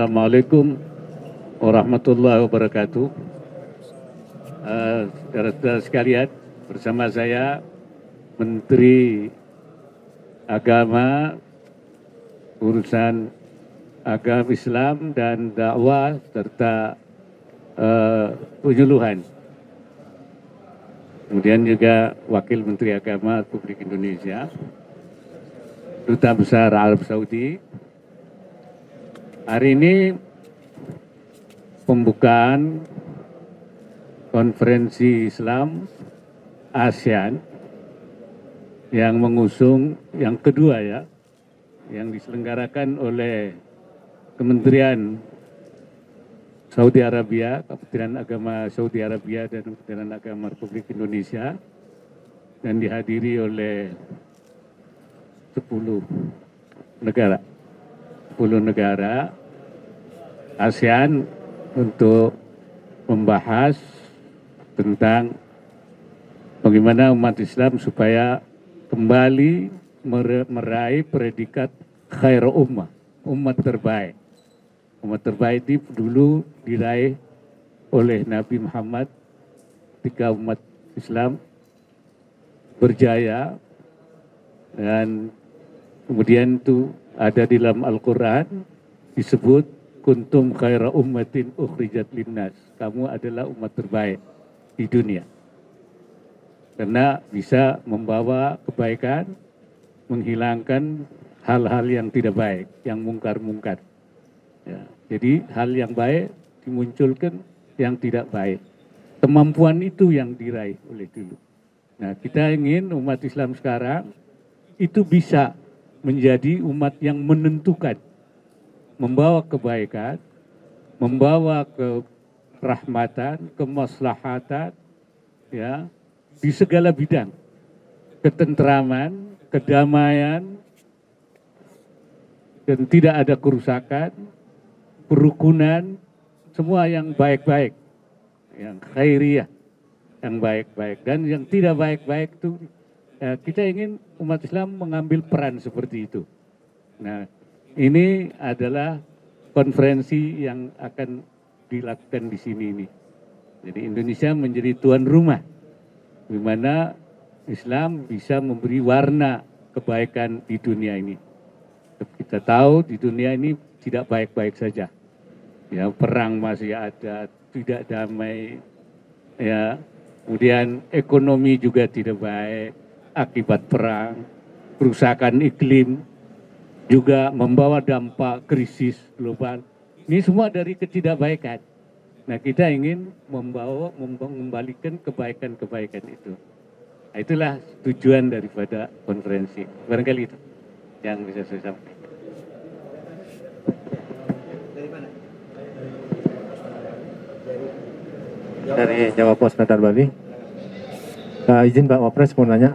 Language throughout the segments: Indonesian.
Assalamualaikum warahmatullahi wabarakatuh. Saudara-saudara sekalian, bersama saya Menteri Agama, Urusan Agama Islam dan Dakwah serta penyuluhan. Kemudian juga Wakil Menteri Agama Republik Indonesia, Duta Besar Arab Saudi. Hari ini pembukaan konferensi Islam ASEAN yang mengusung yang kedua ya, yang diselenggarakan oleh Kementerian Saudi Arabia, Kementerian Agama Saudi Arabia dan Kementerian Agama Republik Indonesia, dan dihadiri oleh 10 negara ASEAN untuk membahas tentang bagaimana umat Islam supaya kembali meraih predikat khairu ummah, umat terbaik. Umat terbaik itu dulu diraih oleh Nabi Muhammad ketika umat Islam berjaya, dan kemudian itu ada di dalam Al-Quran disebut kuntum khaira ummatin ukhrijat linnas. Kamu adalah umat terbaik di dunia. Karena bisa membawa kebaikan, menghilangkan hal-hal yang tidak baik, yang mungkar-mungkar. Ya, jadi hal yang baik dimunculkan, yang tidak baik. Kemampuan itu yang diraih oleh dulu. Nah, kita ingin umat Islam sekarang itu bisa menjadi umat yang menentukan, membawa kebaikan, membawa kerahmatan, kemaslahatan, ya, di segala bidang, ketentraman, kedamaian, dan tidak ada kerusakan, kerukunan, semua yang baik-baik, yang khairiyah, yang baik-baik, dan yang tidak baik-baik itu ya, kita ingin umat Islam mengambil peran seperti itu. Nah, ini adalah konferensi yang akan dilakukan di sini ini. Jadi Indonesia menjadi tuan rumah, di mana Islam bisa memberi warna kebaikan di dunia ini. Kita tahu di dunia ini tidak baik-baik saja. Ya, perang masih ada, tidak damai. Ya, kemudian ekonomi juga tidak baik akibat perang, kerusakan iklim, juga membawa dampak krisis global. Ini semua dari ketidakbaikan. Nah, kita ingin mengembalikan kebaikan-kebaikan itu. Nah, itulah tujuan daripada konferensi. Barangkali itu yang bisa saya sampaikan. Dari Jawa Pos Natar Bali. Izin Pak Wapres mau nanya,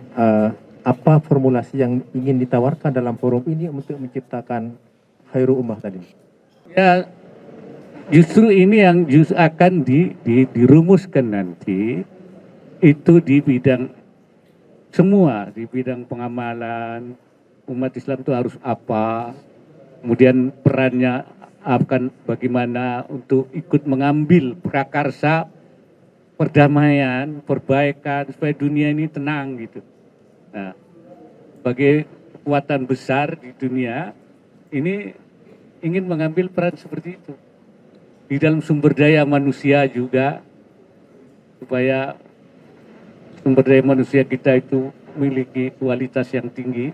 apa formulasi yang ingin ditawarkan dalam forum ini untuk menciptakan khairu ummah tadi? Ya, justru ini yang akan dirumuskan nanti, itu di bidang semua, di bidang pengamalan, umat Islam itu harus apa, kemudian perannya akan bagaimana untuk ikut mengambil prakarsa perdamaian, perbaikan, supaya dunia ini tenang gitu. Nah, sebagai kekuatan besar di dunia, ini ingin mengambil peran seperti itu. Di dalam sumber daya manusia juga, supaya sumber daya manusia kita itu memiliki kualitas yang tinggi,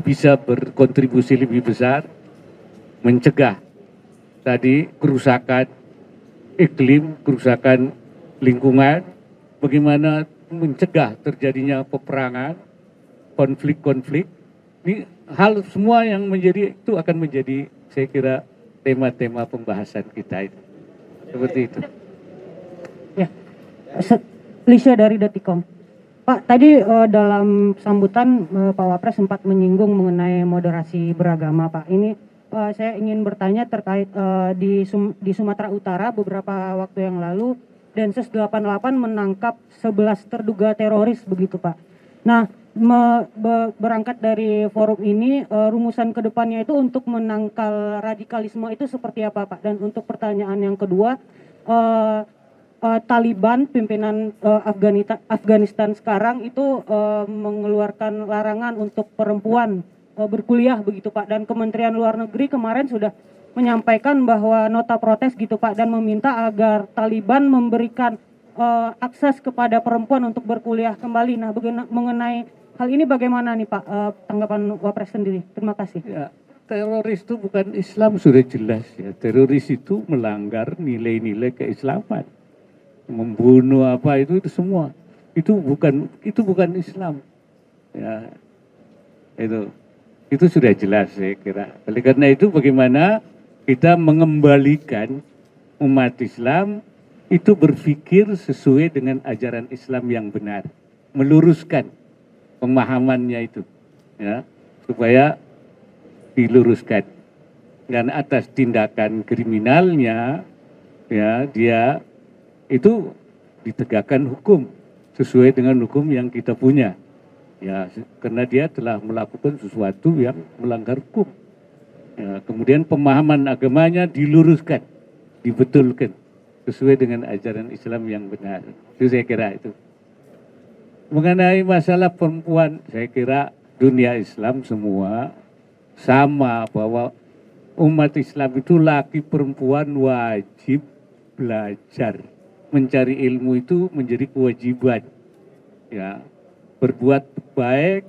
bisa berkontribusi lebih besar, mencegah tadi kerusakan iklim, kerusakan lingkungan, bagaimana mencegah terjadinya peperangan, konflik-konflik. Ini hal semua yang menjadi itu akan menjadi, saya kira, tema-tema pembahasan kita itu. Seperti itu. Ya, Lisha dari Detikom. Pak, tadi dalam sambutan Pak Wapres sempat menyinggung mengenai moderasi beragama, Pak. Ini saya ingin bertanya terkait di Sumatera Utara beberapa waktu yang lalu Densus 88 menangkap 11 terduga teroris begitu Pak. Nah, berangkat dari forum ini, rumusan kedepannya itu untuk menangkal radikalisme itu seperti apa Pak? Dan untuk pertanyaan yang kedua, Taliban pimpinan Afghanistan sekarang itu mengeluarkan larangan untuk perempuan berkuliah begitu Pak, dan Kementerian Luar Negeri kemarin sudah menyampaikan bahwa nota protes gitu Pak, dan meminta agar Taliban memberikan akses kepada perempuan untuk berkuliah kembali. Nah, mengenai hal ini bagaimana nih Pak, tanggapan Wapres sendiri? Terima kasih. Ya, teroris itu bukan Islam, sudah jelas ya. Teroris itu melanggar nilai-nilai keislaman, membunuh apa itu semua. Itu bukan Islam. Ya, itu sudah jelas saya kira. Oleh karena itu bagaimana kita mengembalikan umat Islam itu berpikir sesuai dengan ajaran Islam yang benar, meluruskan pemahamannya itu, ya, supaya diluruskan. Dan atas tindakan kriminalnya, ya, dia itu ditegakkan hukum sesuai dengan hukum yang kita punya, ya, karena dia telah melakukan sesuatu yang melanggar hukum. Ya, kemudian pemahaman agamanya diluruskan, dibetulkan sesuai dengan ajaran Islam yang benar. Itu saya kira itu. Mengenai masalah perempuan, saya kira dunia Islam semua sama bahwa umat Islam itu laki perempuan wajib belajar. Mencari ilmu itu menjadi kewajiban. Ya, berbuat baik,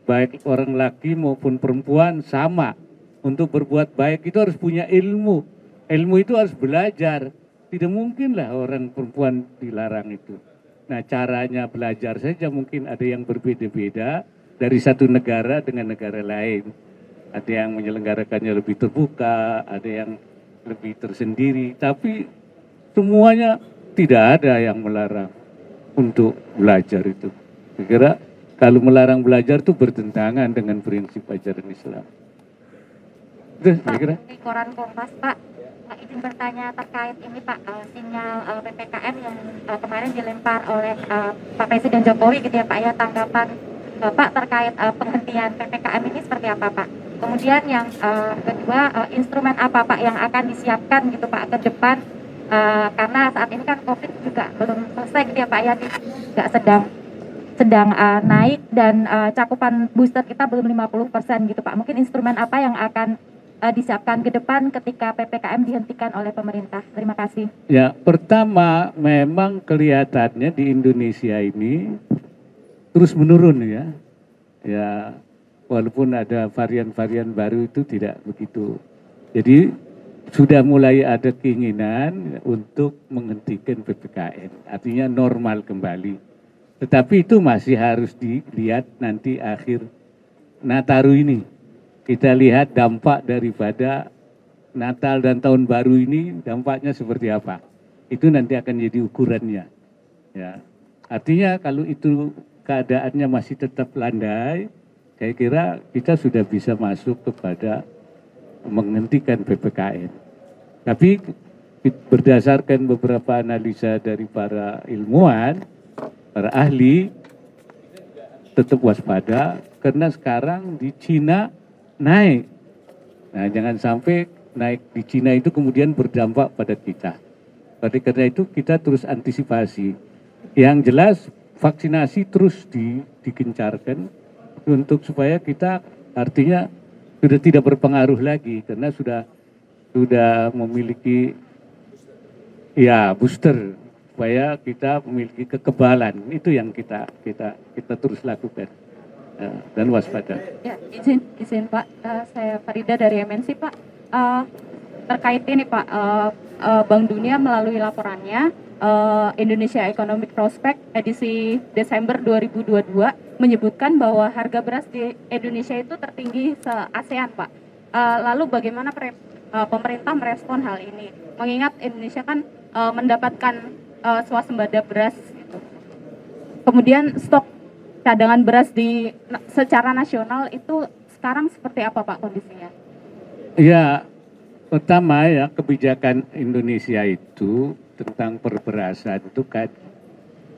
baik orang laki maupun perempuan sama. Untuk berbuat baik itu harus punya ilmu. Ilmu itu harus belajar. Tidak mungkinlah orang perempuan dilarang itu. Nah, caranya belajar saja mungkin ada yang berbeda-beda dari satu negara dengan negara lain. Ada yang menyelenggarakannya lebih terbuka, ada yang lebih tersendiri. Tapi semuanya tidak ada yang melarang untuk belajar itu. Saya kira kalau melarang belajar itu bertentangan dengan prinsip ajaran Islam. Itu saya kira. Di koran Kompas, Pak, izin bertanya terkait ini Pak, sinyal PPKM yang kemarin dilempar oleh Pak Presiden Jokowi gitu ya Pak ya, tanggapan Bapak terkait penghentian PPKM ini seperti apa Pak? Kemudian yang kedua, instrumen apa Pak yang akan disiapkan gitu Pak ke depan, karena saat ini kan COVID juga belum selesai gitu ya Pak ya, juga sedang naik dan cakupan booster kita belum 50% gitu Pak. Mungkin instrumen apa yang akan disiapkan ke depan ketika PPKM dihentikan oleh pemerintah? Terima kasih. Ya, pertama memang kelihatannya di Indonesia ini terus menurun ya. Ya, walaupun ada varian-varian baru itu tidak begitu. Jadi sudah mulai ada keinginan untuk menghentikan PPKM, artinya normal kembali. Tetapi itu masih harus dilihat nanti akhir Nataru ini. Kita lihat dampak daripada Natal dan Tahun Baru ini, dampaknya seperti apa. Itu nanti akan jadi ukurannya. Ya. Artinya kalau itu keadaannya masih tetap landai, saya kira kita sudah bisa masuk kepada menghentikan PPKM. Tapi berdasarkan beberapa analisa dari para ilmuwan, para ahli, tetap waspada karena sekarang di Cina naik. Nah, jangan sampai naik di Cina itu kemudian berdampak pada kita. Oleh karena itu kita terus antisipasi. Yang jelas vaksinasi terus digencarkan untuk supaya kita artinya sudah tidak berpengaruh lagi karena sudah memiliki ya booster supaya kita memiliki kekebalan. Itu yang kita terus lakukan. Dan waspada. Ya, izin Pak, saya Farida dari MNC Pak. Terkait ini Pak, Bank Dunia melalui laporannya Indonesia Economic Prospect edisi Desember 2022 menyebutkan bahwa harga beras di Indonesia itu tertinggi se-ASEAN Pak. Lalu bagaimana pemerintah merespon hal ini? Mengingat Indonesia kan mendapatkan swasembada beras gitu. Kemudian stok cadangan beras secara nasional itu sekarang seperti apa Pak kondisinya? Ya, pertama ya kebijakan Indonesia itu tentang perberasan itu kan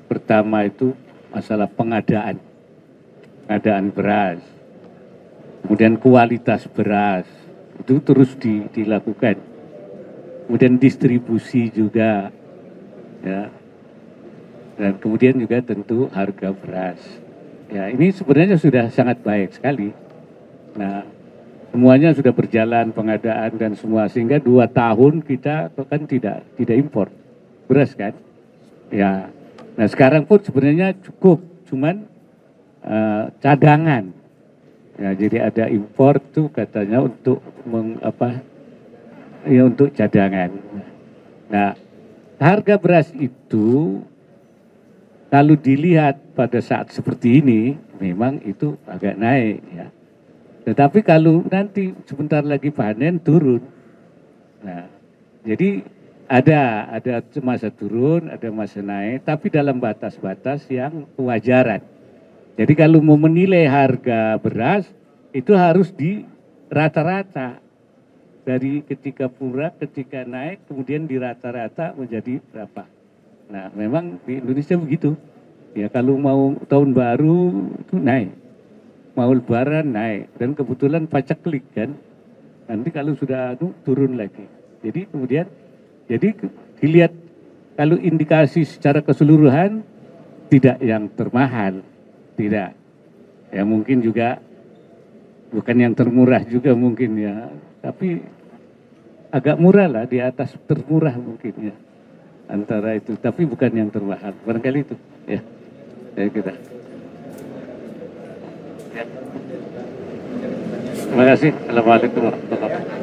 pertama itu masalah pengadaan. pengadaan beras, kemudian kualitas beras itu terus dilakukan, kemudian distribusi juga, ya, dan kemudian juga tentu harga beras. Ya, ini sebenarnya sudah sangat baik sekali. Nah, semuanya sudah berjalan pengadaan dan semua, sehingga 2 tahun kita kan tidak impor beras kan. Ya, nah sekarang pun sebenarnya cukup, cuman cadangan. Ya, jadi ada impor tuh katanya untuk untuk cadangan. Nah, harga beras itu kalau dilihat pada saat seperti ini memang itu agak naik ya. Tetapi kalau nanti sebentar lagi panen turun. Nah, jadi ada masa turun, ada masa naik, tapi dalam batas-batas yang kewajaran. Jadi kalau mau menilai harga beras itu harus di rata-rata. Dari ketika murah, ketika naik, kemudian di rata-rata menjadi berapa. Nah, memang di Indonesia begitu. Ya, kalau mau tahun baru itu naik. Mau lebaran naik. Dan kebetulan paceklik kan. Nanti kalau sudah turun lagi. Jadi kemudian, dilihat kalau indikasi secara keseluruhan tidak yang termahal. Tidak. Ya mungkin juga bukan yang termurah juga mungkin ya. Tapi agak murah lah, di atas termurah mungkin ya. Antara itu, tapi bukan yang termahal. Barangkali itu, ya. Ya kita. Ya. Terima kasih. Assalamualaikum warahmatullahi wabarakatuh.